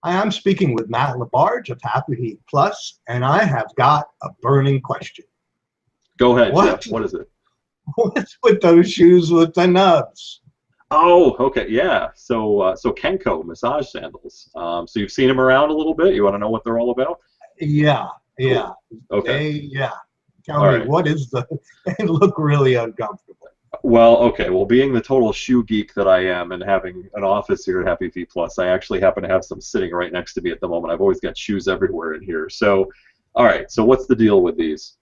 Hi, I'm speaking with Matt Labarge of Happy Heat Plus, and I have got a burning question. Go ahead, What, Jeff. What is it? what's with those shoes with the nubs? Oh, okay, yeah. So Kenkoh Massage Sandals. So you've seen them around a little bit. You want to know what they're all about? Yeah, Cool. yeah. Okay. Yeah. Tell All me, right. what is the, they look really uncomfortable. Well, okay. Well, being the total shoe geek that I am and having an office here at Happy Feet Plus, I actually happen to have some sitting right next to me at the moment. I've always got shoes everywhere in here. So, all right. So what's the deal with these?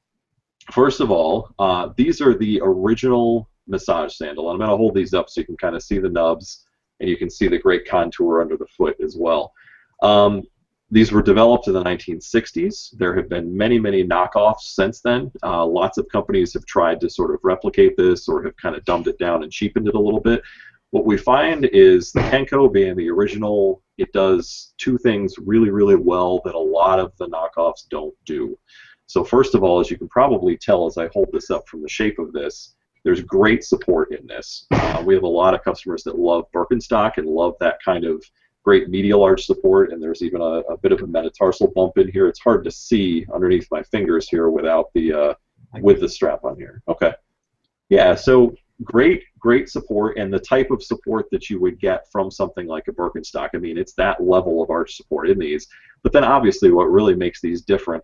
First of all, these are the original massage sandal. I'm going to hold these up so you can kind of see the nubs and you can see the great contour under the foot as well. Um, these were developed in the 1960s. There have been many, many knockoffs since then. Lots of companies have tried to sort of replicate this or have kind of dumbed it down and cheapened it a little bit. What we find is the Kenkoh, being the original, it does two things really, really well that a lot of the knockoffs don't do. So first of all, as you can probably tell as I hold this up from the shape of this, there's great support in this. We have a lot of customers that love Birkenstock and love that kind of great medial arch support, and there's even a bit of a metatarsal bump in here. It's hard to see underneath my fingers here without the with the strap on here. Okay. Yeah, so great support, and the type of support that you would get from something like a Birkenstock. I mean, it's that level of arch support in these. But then obviously what really makes these different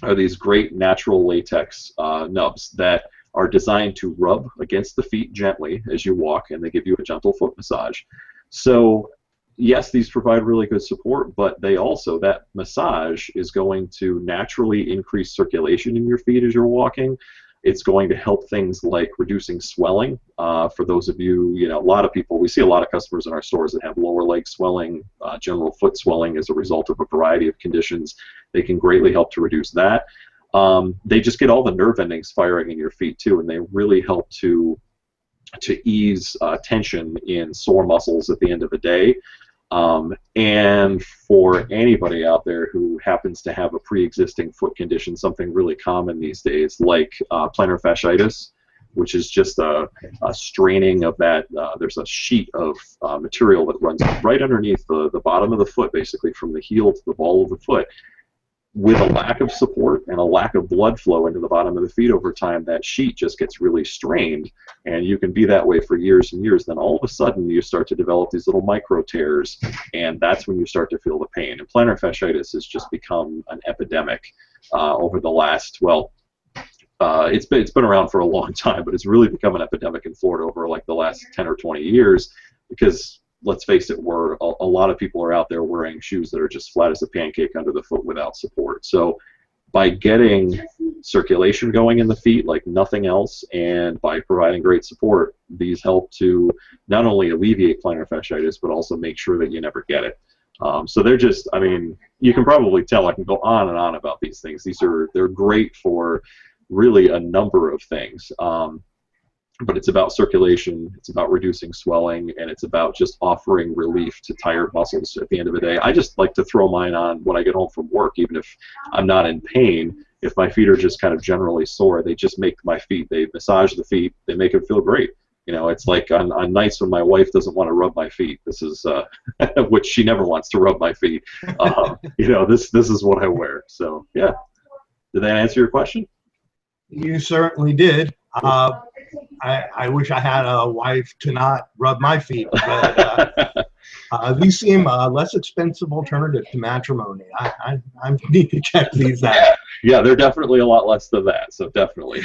are these great natural latex nubs that are designed to rub against the feet gently as you walk, and they give you a gentle foot massage. So yes, these provide really good support, but they also, that massage is going to naturally increase circulation in your feet as you're walking. It's going to help things like reducing swelling. For those of you, a lot of people, we see a lot of customers in our stores that have lower leg swelling, general foot swelling as a result of a variety of conditions. They can greatly help to reduce that. They just get all the nerve endings firing in your feet too, and they really help to ease tension in sore muscles at the end of the day. And for anybody out there who happens to have a pre-existing foot condition, something really common these days, like plantar fasciitis, which is just a straining of that. There's a sheet of material that runs right underneath the bottom of the foot, basically from the heel to the ball of the foot. With a lack of support and a lack of blood flow into the bottom of the feet over time, that sheet just gets really strained, and you can be that way for years and years. Then all of a sudden you start to develop these little micro tears, and that's when you start to feel the pain. And plantar fasciitis has just become an epidemic over the last, well, it's been around for a long time, but it's really become an epidemic in Florida over like the last 10 or 20 years because, let's face it, a lot of people are out there wearing shoes that are just flat as a pancake under the foot without support. So by getting circulation going in the feet like nothing else, and by providing great support, these help to not only alleviate plantar fasciitis, but also make sure that you never get it. So they're just, I mean, you can probably tell I can go on and on about these things. They're great for really a number of things. But it's about circulation, it's about reducing swelling, and it's about just offering relief to tired muscles at the end of the day. I just like to throw mine on when I get home from work, even if I'm not in pain. If my feet are just kind of generally sore, they just make my feet, they massage the feet, they make them feel great. It's like on nights when my wife doesn't want to rub my feet, this is, which she never wants to rub my feet, this is what I wear. So, yeah. Did that answer your question? You certainly did. I wish I had a wife to not rub my feet, but these seem a less expensive alternative to matrimony. I need to check these out. Yeah, they're definitely a lot less than that, so definitely.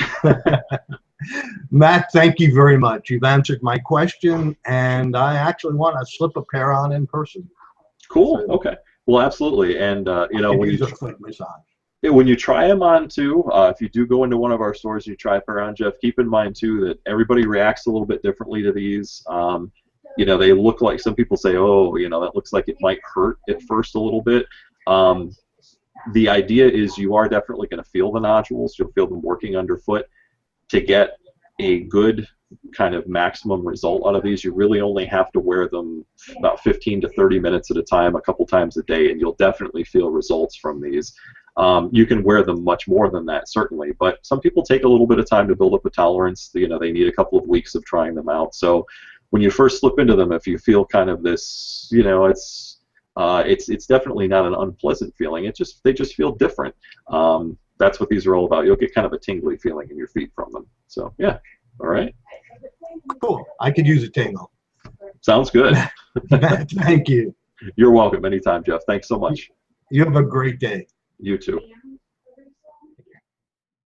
Matt, thank you very much. You've answered my question, and I actually want to slip a pair on in person. Cool. So, okay. Well, absolutely. And when you foot massage. When you try them on too, if you do go into one of our stores and you try a pair on, Jeff, keep in mind too that everybody reacts a little bit differently to these. They look like, some people say, oh, that looks like it might hurt at first a little bit. The idea is you are definitely going to feel the nodules. You'll feel them working underfoot. To get a good kind of maximum result out of these, you really only have to wear them about 15 to 30 minutes at a time, a couple times a day, and you'll definitely feel results from these. You can wear them much more than that, certainly, but some people take a little bit of time to build up a tolerance. They need a couple of weeks of trying them out. So when you first slip into them, if you feel kind of this, It's definitely not an unpleasant feeling. They just feel different. That's what these are all about. You'll get kind of a tingly feeling in your feet from them. So yeah, all right. Cool. I could use a tingle. Sounds good. Thank you. You're welcome anytime, Jeff. Thanks so much. You have a great day. You too.